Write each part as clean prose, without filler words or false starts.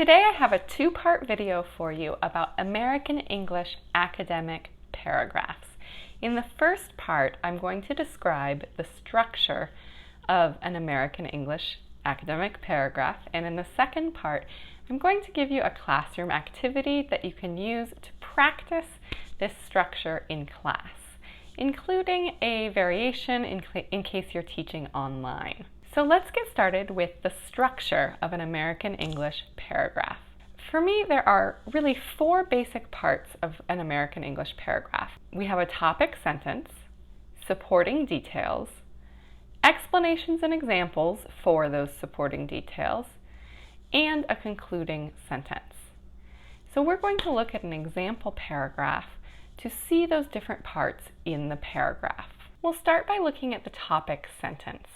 today I have a two-part video for you about American English academic paragraphs. In the first part, I'm going to describe the structure of an American English academic paragraph, and in the second part, I'm going to give you a classroom activity that you can use to practice this structure in class, including a variation in case you're teaching online. So let's get started with the structure of an American English paragraph. For me, there are really four basic parts of an American English paragraph. We have a topic sentence, supporting details, explanations and examples for those supporting details, and a concluding sentence. So we're going to look at an example paragraph to see those different parts in the paragraph. We'll start by looking at the topic sentence.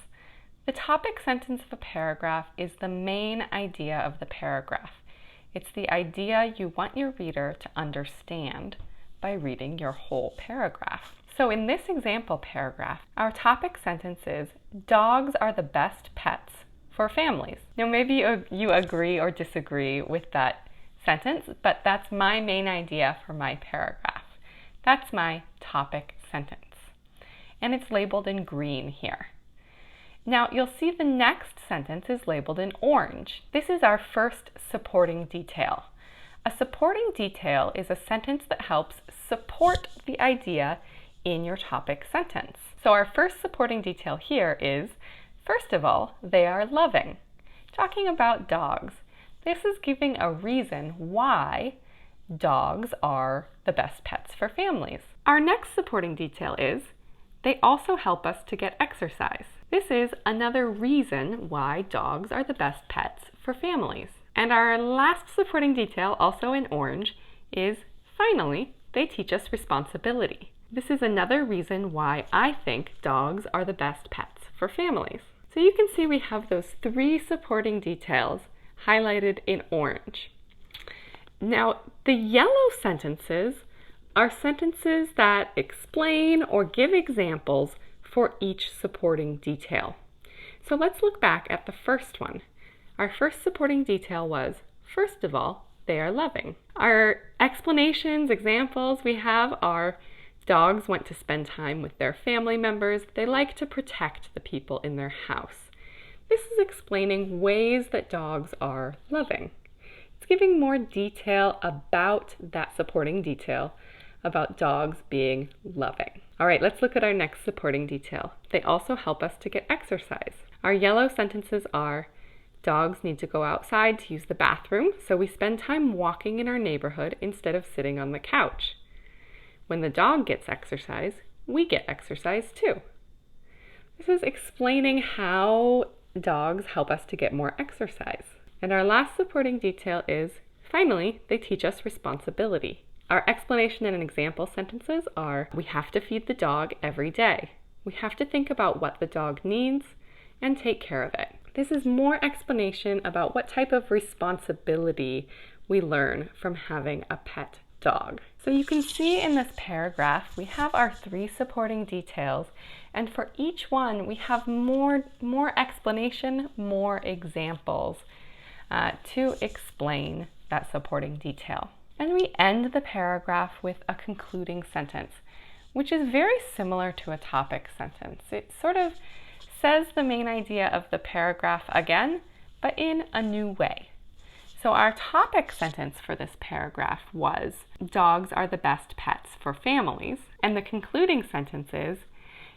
The topic sentence of a paragraph is the main idea of the paragraph. It's the idea you want your reader to understand by reading your whole paragraph. So in this example paragraph, our topic sentence is, dogs are the best pets for families. Now maybe you agree or disagree with that sentence, but that's my main idea for my paragraph. That's my topic sentence. And it's labeled in green here. Now you'll see the next sentence is labeled in orange. This is our first supporting detail. A supporting detail is a sentence that helps support the idea in your topic sentence. So our first supporting detail here is, first of all, they are loving. Talking about dogs. This is giving a reason why dogs are the best pets for families. Our next supporting detail is, they also help us to get exercise. This is another reason why dogs are the best pets for families. And our last supporting detail, also in orange, is finally, they teach us responsibility. This is another reason why I think dogs are the best pets for families. So you can see we have those three supporting details highlighted in orange. Now, the yellow sentences are sentences that explain or give examples for each supporting detail. So let's look back at the first one. Our first supporting detail was, first of all, they are loving. Our explanations, examples we have are, dogs want to spend time with their family members. They like to protect the people in their house. This is explaining ways that dogs are loving. It's giving more detail about that supporting detail about dogs being loving. All right, let's look at our next supporting detail. They also help us to get exercise. Our yellow sentences are, dogs need to go outside to use the bathroom, so we spend time walking in our neighborhood instead of sitting on the couch. When the dog gets exercise, we get exercise too. This is explaining how dogs help us to get more exercise. And our last supporting detail is, finally, they teach us responsibility. Our explanation and example sentences are, we have to feed the dog every day. We have to think about what the dog needs and take care of it. This is more explanation about what type of responsibility we learn from having a pet dog. So you can see in this paragraph, we have our three supporting details, and for each one, we have more explanation, more examples to explain that supporting detail. And we end the paragraph with a concluding sentence, which is very similar to a topic sentence. It sort of says the main idea of the paragraph again, but in a new way. So our topic sentence for this paragraph was, dogs are the best pets for families. And the concluding sentence is,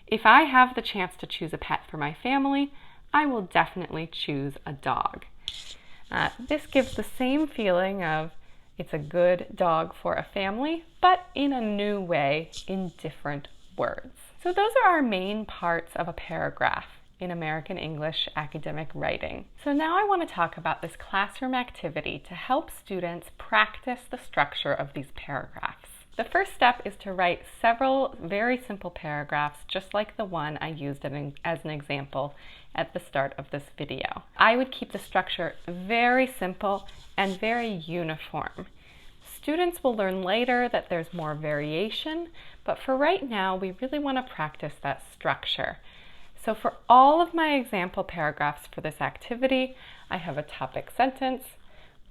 if I have the chance to choose a pet for my family, I will definitely choose a dog. This gives the same feeling of, it's a good dog for a family, but in a new way, in different words. So those are our main parts of a paragraph in American English academic writing. So now I want to talk about this classroom activity to help students practice the structure of these paragraphs. The first step is to write several very simple paragraphs, just like the one I used as an example at the start of this video. I would keep the structure very simple and very uniform. Students will learn later that there's more variation, but for right now, we really want to practice that structure. So for all of my example paragraphs for this activity, I have a topic sentence,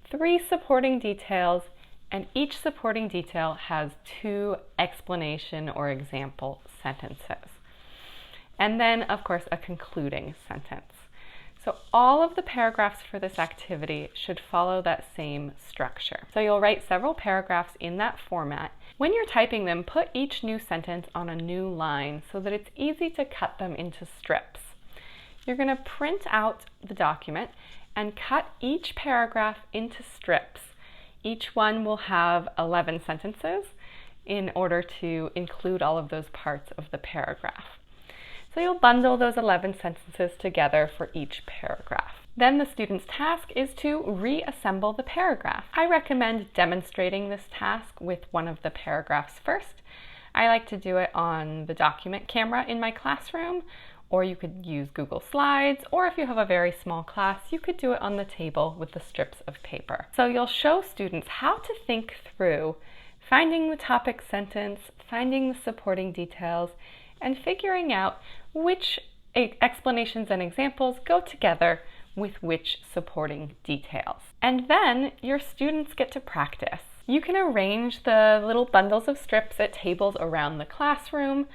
3 supporting details, and each supporting detail has 2 explanation or example sentences. And then, of course, a concluding sentence. So all of the paragraphs for this activity should follow that same structure. So you'll write several paragraphs in that format. When you're typing them, put each new sentence on a new line so that it's easy to cut them into strips. You're going to print out the document and cut each paragraph into strips. Each one will have 11 sentences in order to include all of those parts of the paragraph. So you'll bundle those 11 sentences together for each paragraph. Then the student's task is to reassemble the paragraph. I recommend demonstrating this task with one of the paragraphs first. I like to do it on the document camera in my classroom, or you could use Google Slides, or if you have a very small class, you could do it on the table with the strips of paper. So you'll show students how to think through finding the topic sentence, finding the supporting details, and figuring out which explanations and examples go together with which supporting details. And then your students get to practice. You can arrange the little bundles of strips at tables around the classroom,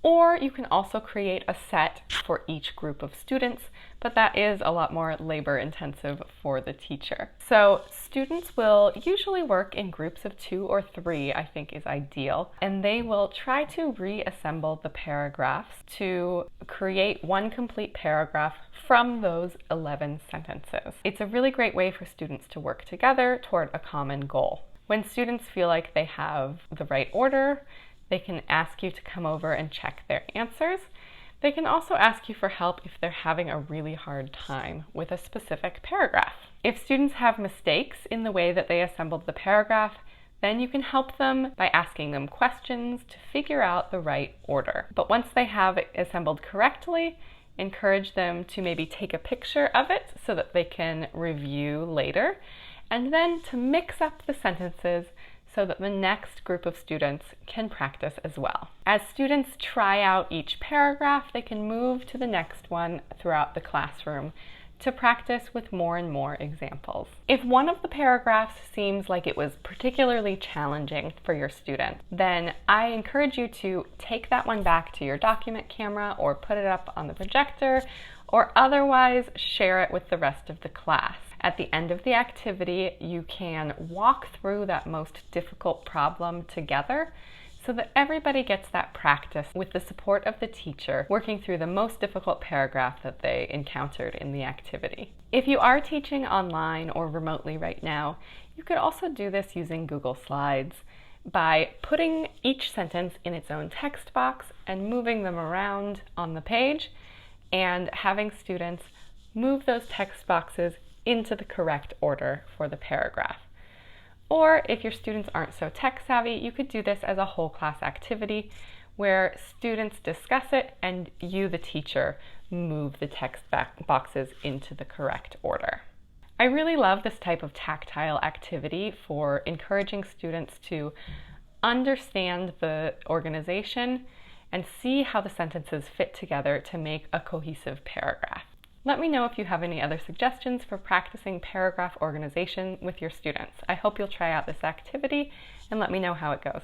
or you can also create a set for each group of students, but that is a lot more labor intensive for the teacher. So students will usually work in groups of 2 or 3, I think is ideal, and they will try to reassemble the paragraphs to create one complete paragraph from those 11 sentences. It's a really great way for students to work together toward a common goal. When students feel like they have the right order, they can ask you to come over and check their answers. They can also ask you for help if they're having a really hard time with a specific paragraph. If students have mistakes in the way that they assembled the paragraph, then you can help them by asking them questions to figure out the right order. But once they have it assembled correctly, encourage them to maybe take a picture of it so that they can review later, and then to mix up the sentences so that the next group of students can practice as well. As students try out each paragraph, they can move to the next one throughout the classroom to practice with more and more examples. If one of the paragraphs seems like it was particularly challenging for your student, then I encourage you to take that one back to your document camera or put it up on the projector, or otherwise share it with the rest of the class. At the end of the activity, you can walk through that most difficult problem together so that everybody gets that practice with the support of the teacher working through the most difficult paragraph that they encountered in the activity. If you are teaching online or remotely right now, you could also do this using Google Slides by putting each sentence in its own text box and moving them around on the page, and having students move those text boxes into the correct order for the paragraph. Or if your students aren't so tech savvy, you could do this as a whole class activity where students discuss it and you, the teacher, move the text boxes into the correct order. I really love this type of tactile activity for encouraging students to understand the organization and see how the sentences fit together to make a cohesive paragraph. Let me know if you have any other suggestions for practicing paragraph organization with your students. I hope you'll try out this activity and let me know how it goes.